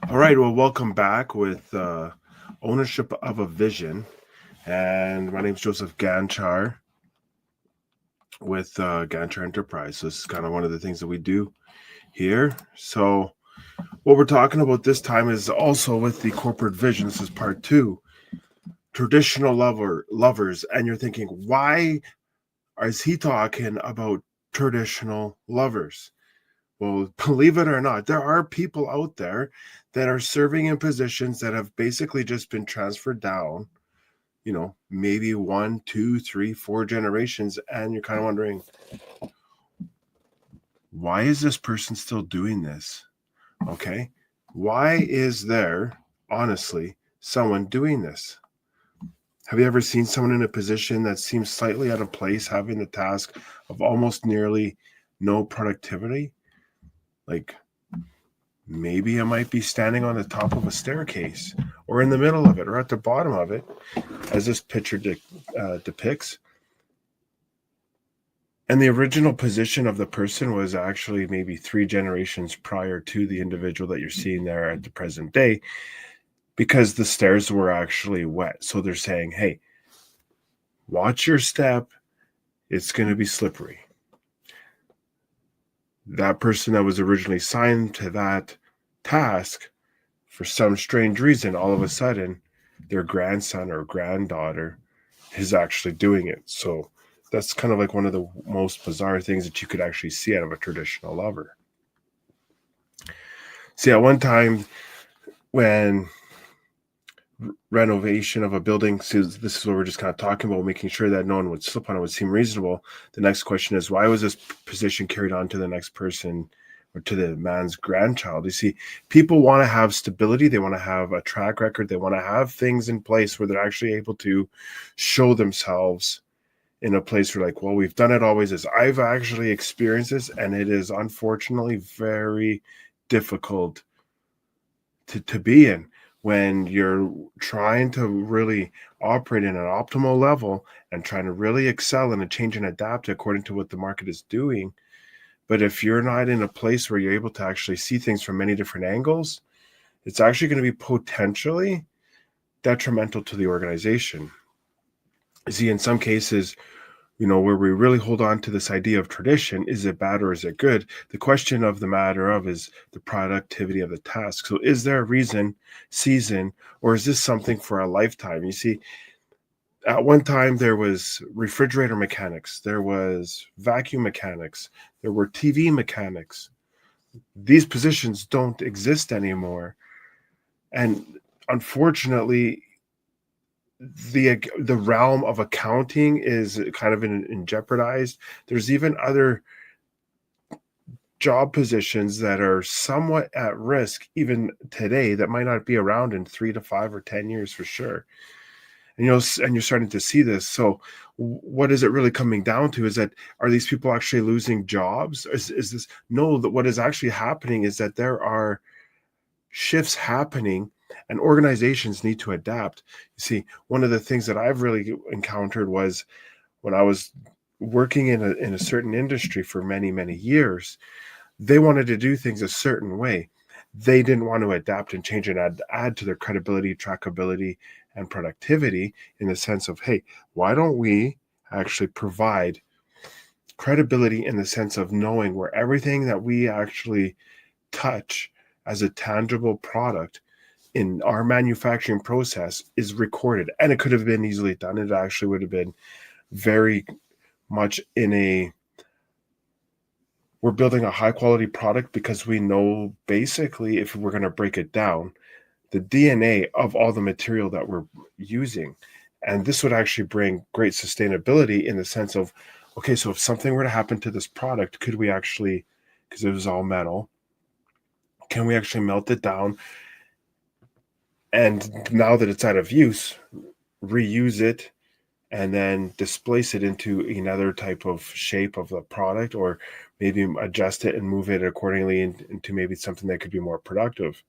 All right, well, welcome back with Ownership of a Vision. And my name is Joseph Ganchar with Ganchar Enterprise. So this is kind of one of the things that we do here. So, what we're talking about this time is also with the corporate vision. This is part two, traditional lovers. And you're thinking, why is he talking about traditional lovers? Well, believe it or not, there are people out there that are serving in positions that have basically just been transferred down, maybe one, two, three, four generations. And you're kind of wondering, why is this person still doing this? Okay. Why is there, honestly, someone doing this? Have you ever seen someone in a position that seems slightly out of place, having the task of almost nearly no productivity? Like, maybe it might be standing on the top of a staircase or in the middle of it or at the bottom of it, as this picture depicts. And the original position of the person was actually maybe three generations prior to the individual that you're seeing there at the present day, because the stairs were actually wet. So they're saying, hey, watch your step. It's going to be slippery. That person that was originally signed to that task, for some strange reason, all of a sudden, their grandson or granddaughter is actually doing it. So that's kind of like one of the most bizarre things that you could actually see out of a traditional lover. See, at one time when renovation of a building, so this is what we're just kind of talking about, making sure that no one would slip on it would seem reasonable. The next question is, why was this position carried on to the next person or to the man's grandchild? You see, people want to have stability. They want to have a track record. They want to have things in place where they're actually able to show themselves in a place where, like, well, we've done it always. As I've actually experienced this, and it is unfortunately very difficult to be in when you're trying to really operate in an optimal level and trying to really excel and change and adapt according to what the market is doing. But if you're not in a place where you're able to actually see things from many different angles, it's actually going to be potentially detrimental to the organization. See, in some cases, where we really hold on to this idea of tradition, is it bad or is it good? The question of the matter of is the productivity of the task. So is there a season, or is this something for a lifetime? You see, at one time there was refrigerator mechanics, there was vacuum mechanics, there were TV mechanics. These positions don't exist anymore. And unfortunately, the realm of accounting is kind of in jeopardized. There's even other job positions that are somewhat at risk even today that might not be around in 3 to 5 or 10 years for sure. And you're starting to see this. So what is it really coming down to? Is that, are these people actually losing jobs? Is this, no, that what is actually happening is that there are shifts happening and organizations need to adapt. You see, one of the things that I've really encountered was when I was working in a certain industry for many, many years, they wanted to do things a certain way. They didn't want to adapt and change and add to their credibility, trackability, and productivity, in the sense of, hey, why don't we actually provide credibility in the sense of knowing where everything that we actually touch as a tangible product in our manufacturing process is recorded. And it could have been easily done. It actually would have been very much we're building a high quality product because we know, basically, if we're going to break it down, the DNA of all the material that we're using. And this would actually bring great sustainability in the sense of, okay, so if something were to happen to this product, could we actually, because it was all metal, can we actually melt it down? And now that it's out of use, reuse it and then displace it into another type of shape of the product, or maybe adjust it and move it accordingly into maybe something that could be more productive.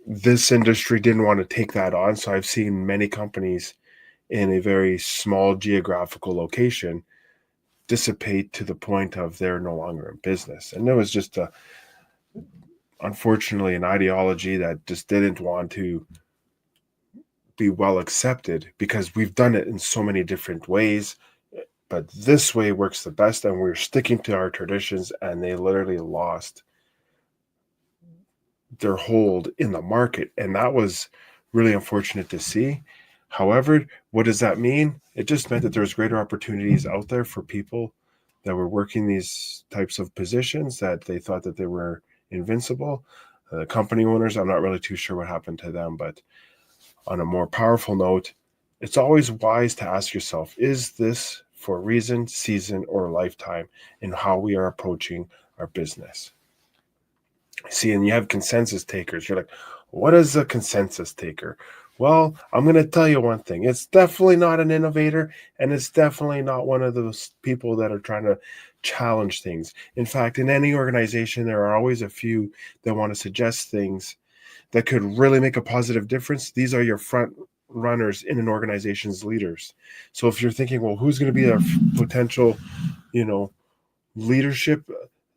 This industry didn't want to take that on, so I've seen many companies in a very small geographical location dissipate to the point of they're no longer in business. And there was just unfortunately an ideology that just didn't want to be well accepted, because we've done it in so many different ways, but this way works the best, and we're sticking to our traditions, and they literally lost their hold in the market, and that was really unfortunate to see. However, what does that mean? It just meant that there was greater opportunities out there for people that were working these types of positions that they thought that they were invincible. Company owners, I'm not really too sure what happened to them, but on a more powerful note, it's always wise to ask yourself, is this for reason, season, or lifetime in how we are approaching our business? See, and you have consensus takers. You're like, what is a consensus taker? Well, I'm going to tell you one thing. It's definitely not an innovator, and it's definitely not one of those people that are trying to challenge things. In fact, in any organization, there are always a few that want to suggest things that could really make a positive difference. These are your front runners in an organization's leaders. So if you're thinking, well, who's going to be a potential, leadership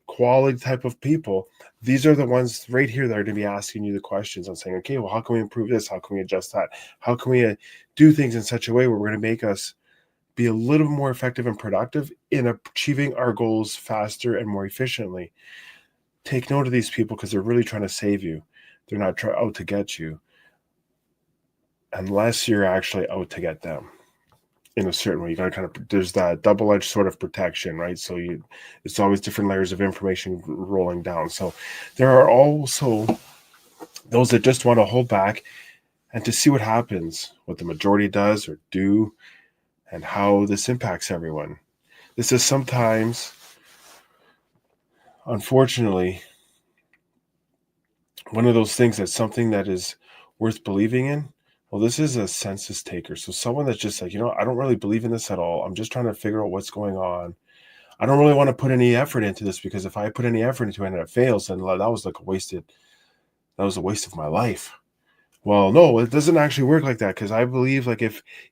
quality type of people, these are the ones right here that are going to be asking you the questions and saying, okay, well, how can we improve this? How can we adjust that? How can we do things in such a way where we're going to make us be a little more effective and productive in achieving our goals faster and more efficiently? Take note of these people, because they're really trying to save you. They're not out to get you, unless you're actually out to get them in a certain way. You got to there's that double-edged sort of protection, right? So it's always different layers of information rolling down. So there are also those that just want to hold back and to see what happens, what the majority does or do, and how this impacts everyone. This is sometimes, unfortunately, one of those things that's something that is worth believing in. Well, this is a census taker. So someone that's just like, I don't really believe in this at all. I'm just trying to figure out what's going on. I don't really want to put any effort into this, because if I put any effort into it and it fails, then that was a waste of my life. Well, no, it doesn't actually work like that, because I believe, like,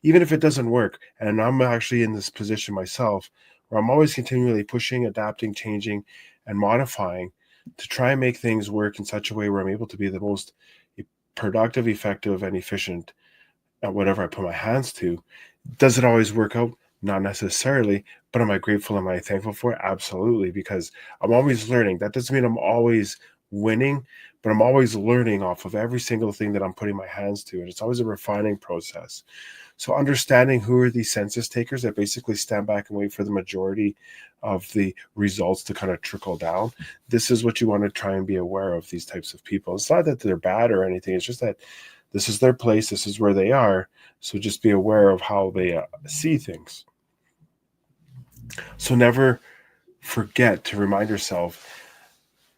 even if it doesn't work, and I'm actually in this position myself where I'm always continually pushing, adapting, changing, and modifying to try and make things work in such a way where I'm able to be the most productive, effective, and efficient at whatever I put my hands to. Does it always work out? Not necessarily, but am I grateful? Am I thankful for it? Absolutely, because I'm always learning. That doesn't mean I'm always winning, but I'm always learning off of every single thing that I'm putting my hands to, and it's always a refining process. So understanding who are these census takers that basically stand back and wait for the majority of the results to kind of trickle down, this is what you want to try and be aware of, these types of people. It's not that they're bad or anything. It's just that this is their place. This is where they are. So just be aware of how they see things. So never forget to remind yourself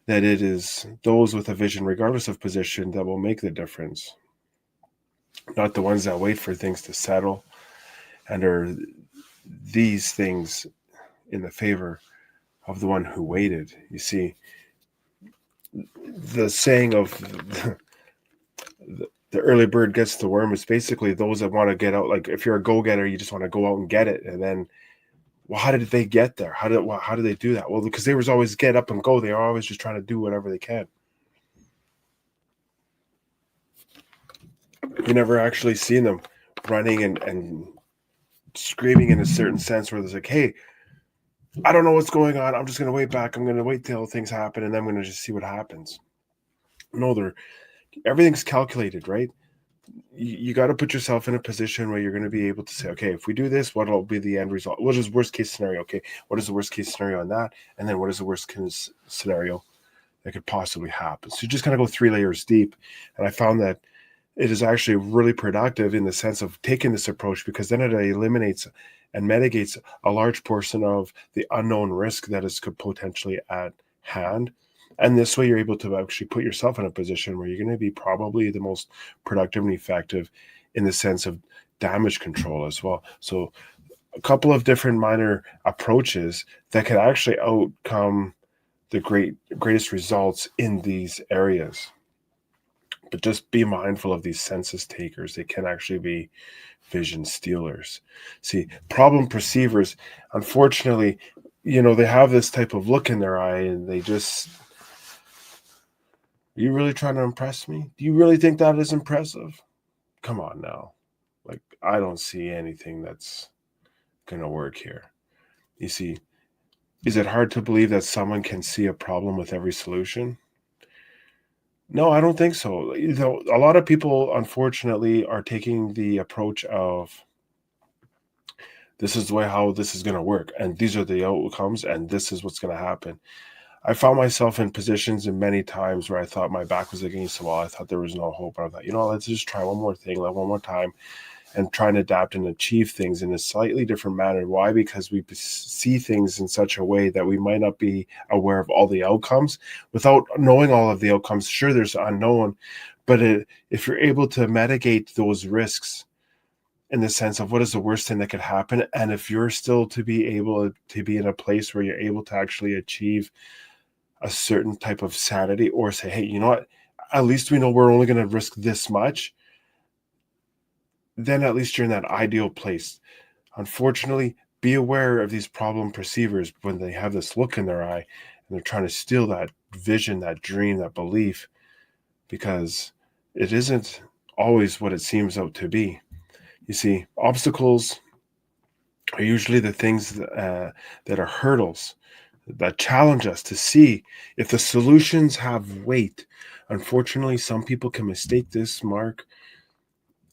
that it is those with a vision, regardless of position, that will make the difference. Not the ones that wait for things to settle and are these things in the favor of the one who waited. You see, the saying of the early bird gets the worm is basically those that want to get out. Like, if you're a go-getter, you just want to go out and get it. And then, well, how did they get there? How did they do that? Well, because they was always get up and go. They are always just trying to do whatever they can. You never actually seen them running and screaming in a certain sense where there's like, hey, I don't know what's going on. I'm just going to wait back. I'm going to wait till things happen, and then I'm going to just see what happens. No, everything's calculated, right? You got to put yourself in a position where you're going to be able to say, okay, if we do this, what will be the end result? What is worst case scenario? Okay, what is the worst case scenario on that? And then what is the worst case scenario that could possibly happen? So you just kind of go 3 layers deep. And I found that it is actually really productive in the sense of taking this approach, because then it eliminates and mitigates a large portion of the unknown risk that is potentially at hand. And this way you're able to actually put yourself in a position where you're going to be probably the most productive and effective in the sense of damage control as well. So a couple of different minor approaches that could actually outcome the greatest results in these areas. But just be mindful of these census takers. They can actually be vision stealers. See, problem perceivers, unfortunately, they have this type of look in their eye, and they just Are you really trying to impress me? Do you really think that is impressive? Come on now. Like, I don't see anything that's going to work here. You see, is it hard to believe that someone can see a problem with every solution? No, I don't think so. A lot of people, unfortunately, are taking the approach of this is the way how this is going to work, and these are the outcomes, and this is what's going to happen. I found myself in positions in many times where I thought my back was against the wall. I thought there was no hope. And I thought, let's just try one more thing, like one more time, and try and adapt and achieve things in a slightly different manner. Why? Because we see things in such a way that we might not be aware of all the outcomes. Without knowing all of the outcomes, sure, there's unknown, but if you're able to mitigate those risks in the sense of what is the worst thing that could happen, and if you're still to be able to be in a place where you're able to actually achieve a certain type of sanity, or say, hey, you know what, at least we know we're only going to risk this much, then at least you're in that ideal place. Unfortunately, be aware of these problem perceivers when they have this look in their eye and they're trying to steal that vision, that dream, that belief, because it isn't always what it seems out to be. You see, obstacles are usually the things that are hurdles that challenge us to see if the solutions have weight. Unfortunately, some people can mistake this mark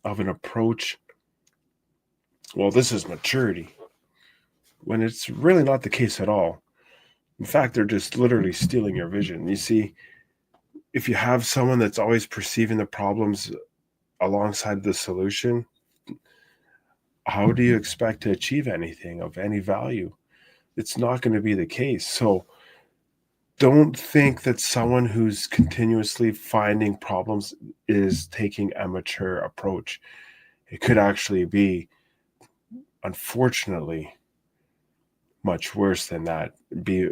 of an approach. Well, this is maturity, when it's really not the case at all. In fact, they're just literally stealing your vision. You see, if you have someone that's always perceiving the problems alongside the solution, how do you expect to achieve anything of any value? It's not going to be the case. So don't think that someone who's continuously finding problems is taking a mature approach. It could actually be, unfortunately, much worse than that, be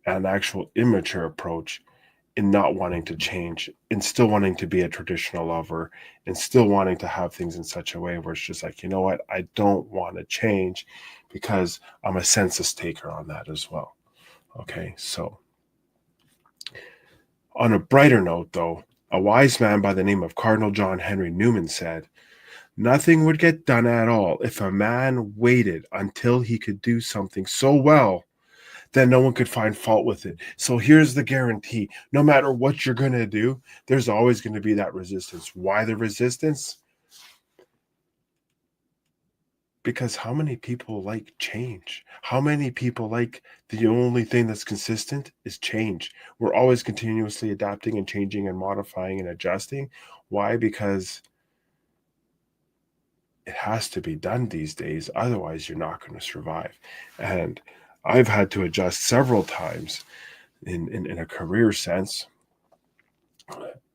an actual immature approach in not wanting to change, in still wanting to be a traditional lover, and still wanting to have things in such a way where it's just like, you know what, I don't want to change because I'm a census taker on that as well. Okay, so on a brighter note, though, a wise man by the name of Cardinal John Henry Newman said, nothing would get done at all if a man waited until he could do something so well that no one could find fault with it. So here's the guarantee. No matter what you're going to do, there's always going to be that resistance. Why the resistance? Because how many people like change? How many people like the only thing that's consistent is change? We're always continuously adapting and changing and modifying and adjusting. Why? Because it has to be done these days. Otherwise, you're not going to survive. And I've had to adjust several times in a career sense.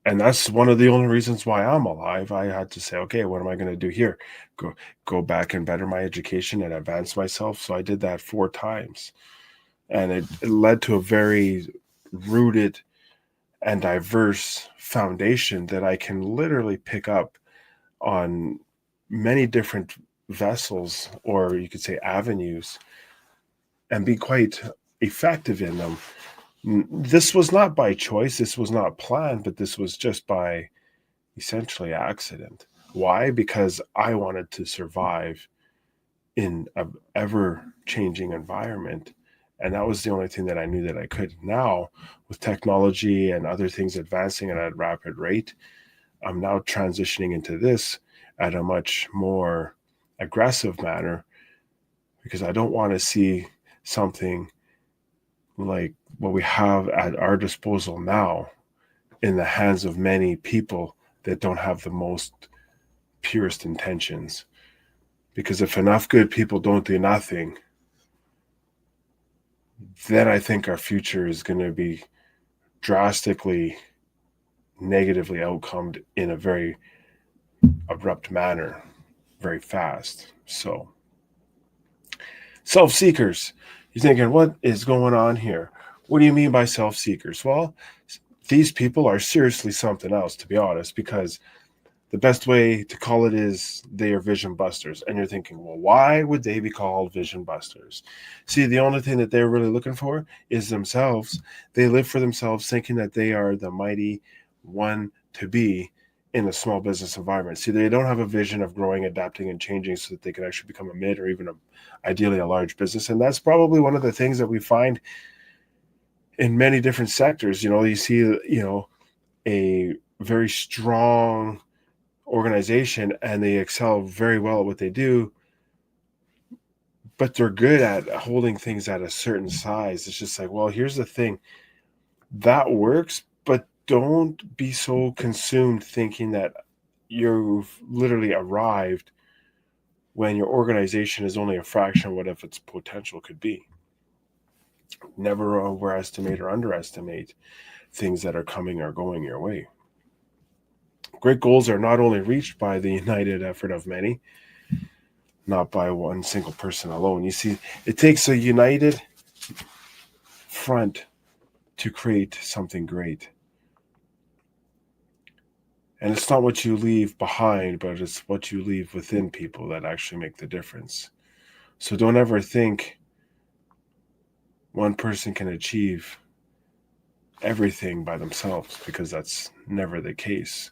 And that's one of the only reasons why I'm alive. I had to say, okay, what am I going to do here? Go back and better my education and advance myself. So I did that 4 times. And it led to a very rooted and diverse foundation that I can literally pick up on many different vessels, or you could say avenues, and be quite effective in them. This was not by choice. This was not planned, but this was just by essentially accident. Why? Because I wanted to survive in an ever-changing environment. And that was the only thing that I knew that I could. Now, with technology and other things advancing at a rapid rate, I'm now transitioning into this at a much more aggressive manner, because I don't want to see something like what we have at our disposal now in the hands of many people that don't have the most purest intentions. Because if enough good people don't do nothing, then I think our future is going to be drastically negatively outcomed in a very abrupt manner, very fast. So, self-seekers. You're thinking, what is going on here? What do you mean by self-seekers? Well, these people are seriously something else, to be honest, because the best way to call it is they are vision busters. And you're thinking, well, why would they be called vision busters? See, the only thing that they're really looking for is themselves. They live for themselves, thinking that they are the mighty one to be in a small business environment. See, they don't have a vision of growing, adapting, and changing so that they can actually become a mid or even ideally a large business. And that's probably one of the things that we find in many different sectors. You see, a very strong organization and they excel very well at what they do, but they're good at holding things at a certain size. It's just like, well, here's the thing. That works, but don't be so consumed thinking that you've literally arrived when your organization is only a fraction of what if its potential could be. Never overestimate or underestimate things that are coming or going your way. Great goals are not only reached by the united effort of many, not by one single person alone. You see, it takes a united front to create something great. And it's not what you leave behind, but it's what you leave within people that actually make the difference. So don't ever think one person can achieve everything by themselves, because that's never the case.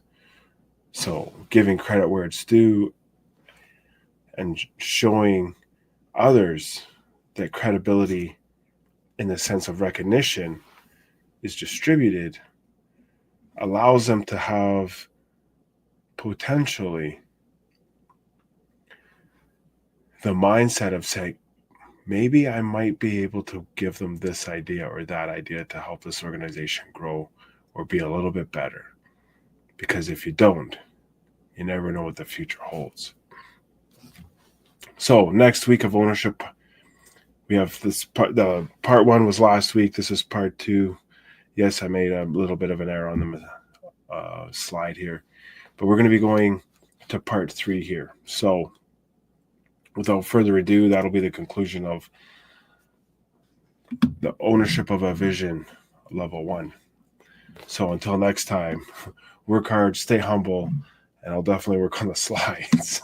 So giving credit where it's due and showing others that credibility in the sense of recognition is distributed allows them to have potentially the mindset of saying, maybe I might be able to give them this idea or that idea to help this organization grow or be a little bit better. Because if you don't, you never know what the future holds. So next week of ownership, we have this part. The part 1 was last week. This is part 2. Yes, I made a little bit of an error on the slide here, but we're going to be going to part 3 here. So without further ado, that'll be the conclusion of the ownership of a vision level 1. So until next time, work hard, stay humble, and I'll definitely work on the slides.